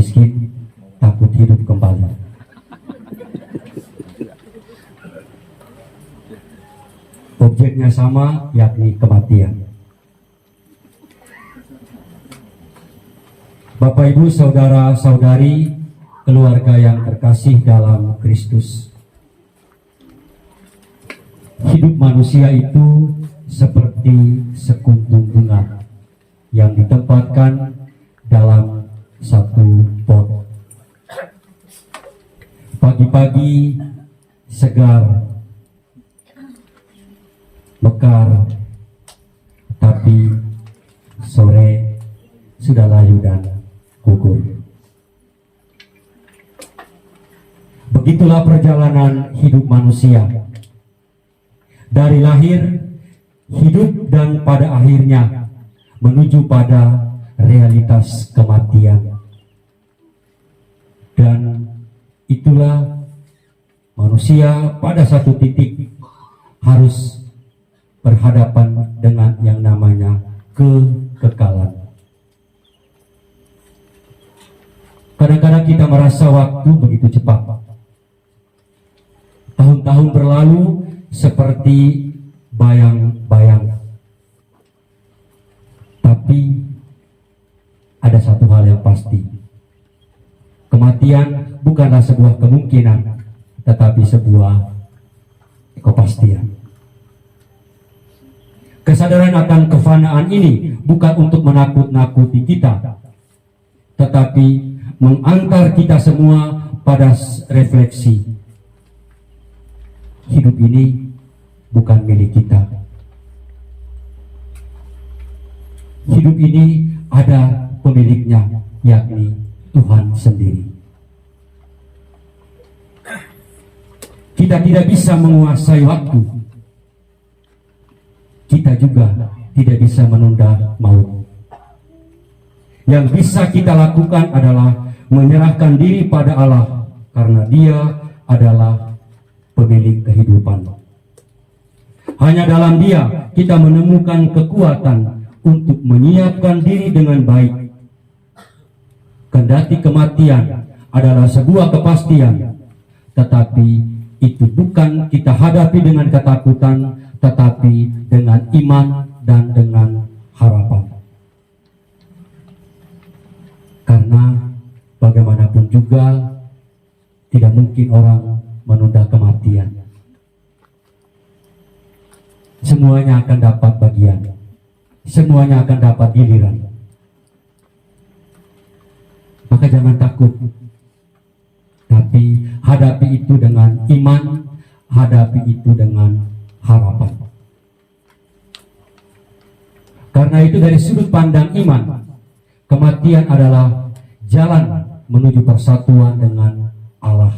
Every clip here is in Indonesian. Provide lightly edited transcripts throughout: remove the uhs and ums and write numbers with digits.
miskin takut hidup kembali. Objeknya sama, yakni kematian. Bapak, Ibu, saudara-saudari, keluarga yang terkasih dalam Kristus. Hidup manusia itu seperti sekuntum bunga yang ditempatkan dalam satu pot. Pagi-pagi segar, mekar, tapi sore sudah layu dan gugur. Begitulah perjalanan hidup manusia. Dari lahir, hidup, dan pada akhirnya menuju pada realitas kematian. Dan itulah manusia pada satu titik harus berhadapan dengan yang namanya kekekalan. Kadang-kadang kita merasa waktu begitu cepat. Tahun-tahun berlalu seperti bayang-bayang. Tapi ada satu hal yang pasti. Kematian bukanlah sebuah kemungkinan, tetapi sebuah kepastian. Kesadaran akan kefanaan ini bukan untuk menakut-nakuti kita, tetapi mengantar kita semua pada refleksi. Hidup ini bukan milik kita. Hidup ini ada pemiliknya, yakni Tuhan sendiri. Kita tidak bisa menguasai waktu. Kita juga tidak bisa menunda maut. Yang bisa kita lakukan adalah menyerahkan diri pada Allah, karena Dia adalah pemilik kehidupan. Hanya dalam Dia kita menemukan kekuatan untuk menyiapkan diri dengan baik. Kendati kematian adalah sebuah kepastian, tetapi itu bukan kita hadapi dengan ketakutan, tetapi dengan iman dan dengan harapan. Karena bagaimanapun juga tidak mungkin orang menunda kematian. Semuanya akan dapat bagian, semuanya akan dapat giliran. Maka jangan takut, tapi hadapi itu dengan iman, hadapi itu dengan harapan. Karena itu dari sudut pandang iman, kematian adalah jalan menuju persatuan dengan Allah.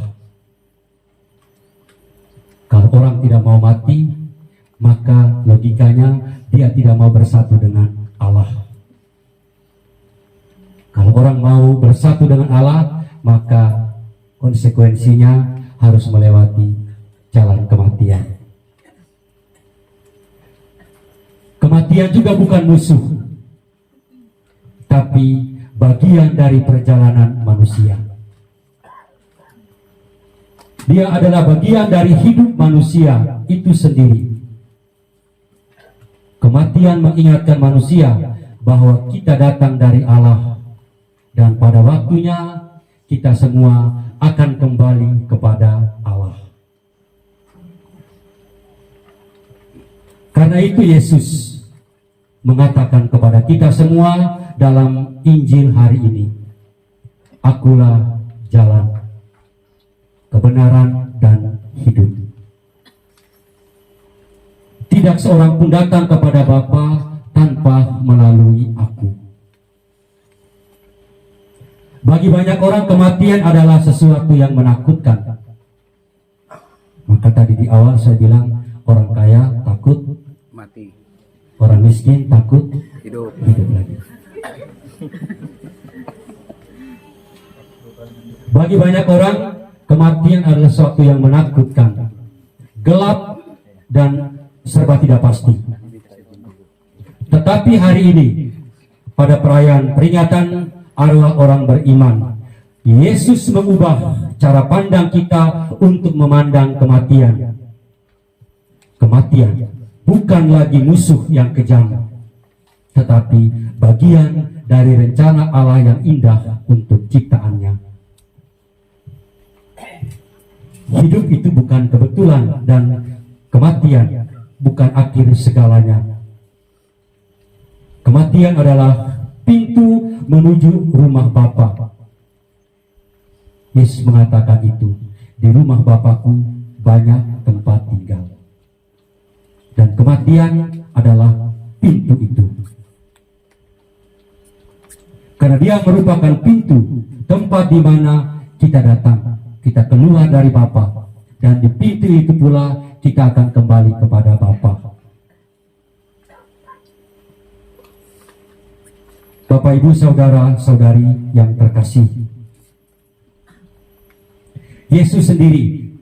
Kalau orang tidak mau mati, maka logikanya dia tidak mau bersatu dengan Allah. Kalau orang mau bersatu dengan Allah, maka konsekuensinya harus melewati jalan kematian. Kematian juga bukan musuh, tapi bagian dari perjalanan manusia. Dia adalah bagian dari hidup manusia itu sendiri. Kematian mengingatkan manusia bahwa kita datang dari Allah, dan pada waktunya kita semua akan kembali kepada Allah. Karena itu Yesus mengatakan kepada kita semua dalam Injil hari ini, "Akulah jalan, kebenaran, dan hidup. Tidak seorang pun datang kepada Bapa tanpa melalui aku." Bagi banyak orang kematian adalah sesuatu yang menakutkan. Maka tadi di awal saya bilang orang kaya takut mati, orang miskin takut hidup lagi. Bagi banyak orang kematian adalah sesuatu yang menakutkan, gelap, dan serba tidak pasti. Tetapi hari ini pada perayaan peringatan arwah orang beriman, Yesus mengubah cara pandang kita untuk memandang kematian. Kematian bukan lagi musuh yang kejam, tetapi bagian dari rencana Allah yang indah untuk ciptaannya. Hidup itu bukan kebetulan dan kematian bukan akhir segalanya. Kematian adalah pintu menuju rumah Bapa. Yesus mengatakan itu, di rumah Bapakku banyak tempat tinggal. Dan kematian adalah pintu itu. Karena dia merupakan pintu, tempat di mana kita datang, kita keluar dari Bapa. Dan di pintu itu pula kita akan kembali kepada Bapa. Bapak, Ibu, Saudara, Saudari yang terkasih, Yesus sendiri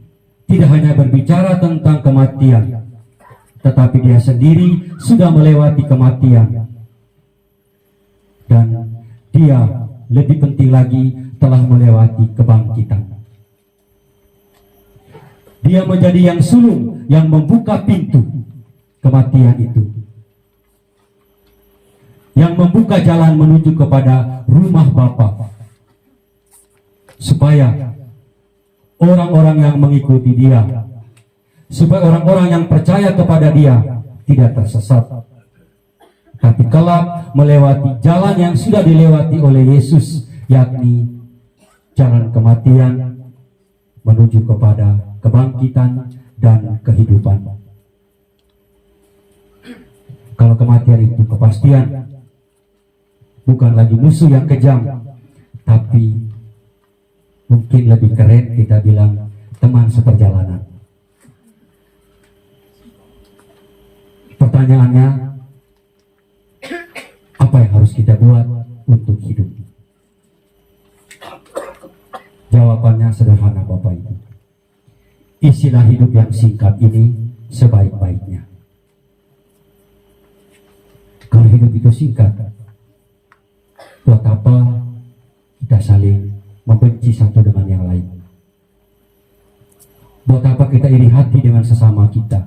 tidak hanya berbicara tentang kematian, tetapi dia sendiri sudah melewati kematian. Dan dia lebih penting lagi telah melewati kebangkitan. Dia menjadi yang sulung yang membuka pintu kematian itu, yang membuka jalan menuju kepada rumah Bapa, supaya orang-orang yang mengikuti dia, supaya orang-orang yang percaya kepada dia tidak tersesat, tapi kelak melewati jalan yang sudah dilewati oleh Yesus, yakni jalan kematian menuju kepada kebangkitan dan kehidupan. Kalau kematian itu kepastian, bukan lagi musuh yang kejam, tapi mungkin lebih keren kita bilang teman seperjalanan. Pertanyaannya, apa yang harus kita buat untuk hidup? Jawabannya sederhana, Bapak Ibu. Isilah hidup yang singkat ini sebaik-baiknya. Kalau hidup itu singkat, buat apa kita saling membenci satu dengan yang lain? Buat apa kita iri hati dengan sesama kita?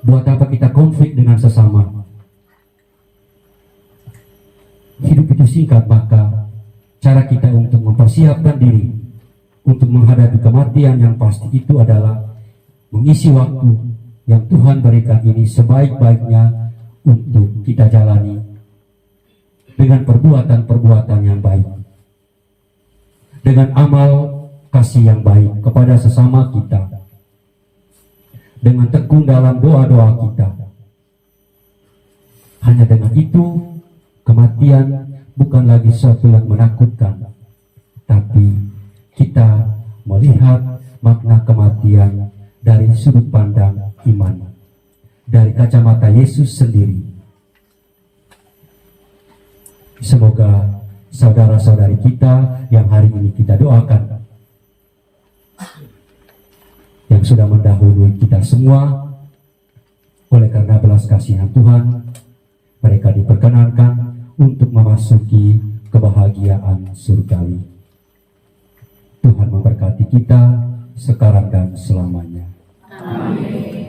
Buat apa kita konflik dengan sesama? Hidup itu singkat, maka cara kita untuk mempersiapkan diri untuk menghadapi kematian yang pasti itu adalah mengisi waktu yang Tuhan berikan ini sebaik-baiknya untuk kita jalani dengan perbuatan-perbuatan yang baik, dengan amal kasih yang baik kepada sesama kita, dengan tekun dalam doa-doa kita. Hanya dengan itu, kematian bukan lagi sesuatu yang menakutkan, tapi kita melihat makna kematian dari sudut pandang iman, dari kacamata Yesus sendiri. Semoga saudara-saudari kita yang hari ini kita doakan, yang sudah mendahului kita semua, oleh karena belas kasihan Tuhan, mereka diperkenankan untuk memasuki kebahagiaan surgawi. Tuhan memberkati kita sekarang dan selamanya. Amin.